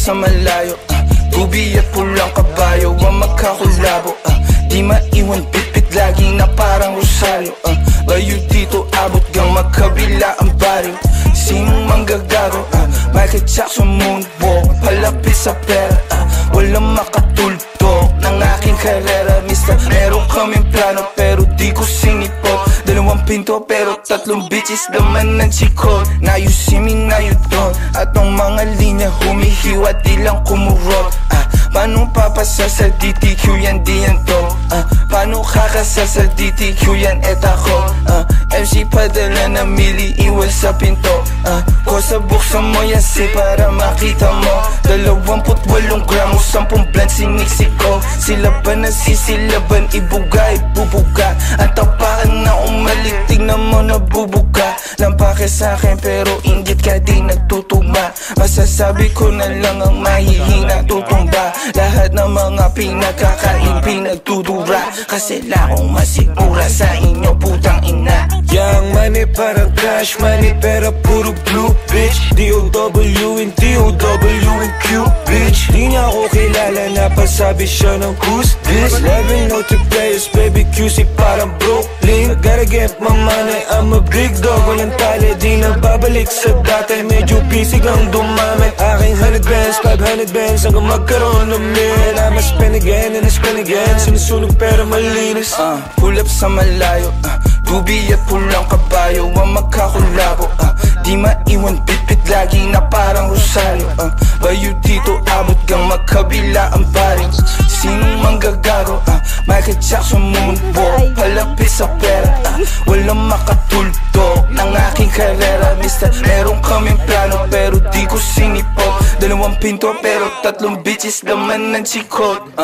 sa malayo, gubi at pulang kabayo ang magkakulabo. Di maiwan bitbit lagi na parang rosaryo. Layo dito abot gang magkabila ang baryo. Sinong manggagago? Michael Jackson moonwalk, palapit sa pera. Walang makatulto ng aking karera. Mister, meron kaming plano pero di ko sinipot. 2 pinto pero 3 bitches naman ng chikot. Now you see me, now you don't. At ang mga linya humihiwa di lang kumurot. Paano papasa sa DTQ yan di yan to? Paano kakasa sa DTQ yan et ako? MC padala na mili iwan sa pinto. Kosa buksan mo yan si para makita mo. 28 gramo, 10 blend siniksiko. Sila ba nasisilaban, ibuga, ibubuga. Ang tapakan na umalik, tignan mo nabubuga. Lampake sa'kin pero inggit ka di nagtutugma. Masasabi ko na lang ang mahihina tutumba. Lahat ng mga pinagkakain pinagtudura. Kasi lakong masigura sa inyo putang ina. Young money parang cash money pero puro blue bitch. D-O-W and D-O-W and Q bitch. Di niya ako kilala, napasabi siya ng who's this. 11 note players, baby QC parang Brooklyn. Gotta get my money, I'm a big dog. Walang tali, di na babalik sa dati. Medyo pisig lang dumamit. Aking 100 bands, 500 bands hanggang magkaroon ng mil. I'ma spend again and I spend again. Sinusunog pero malinis. Pull up sa malayo, gubi at pulang kabayo ang magkakulabo. Di maiwan bitbit lagi na parang rosaryo. Layo dito abot gang magkabila ang baring. Sinong manggagago? Michael Jackson moonwalk, palapit sa pera. Walang makatulto ng aking karera. Mister, meron kaming plano pero di ko sinipot. 2 pinto pero 3 bitches naman ng chikot.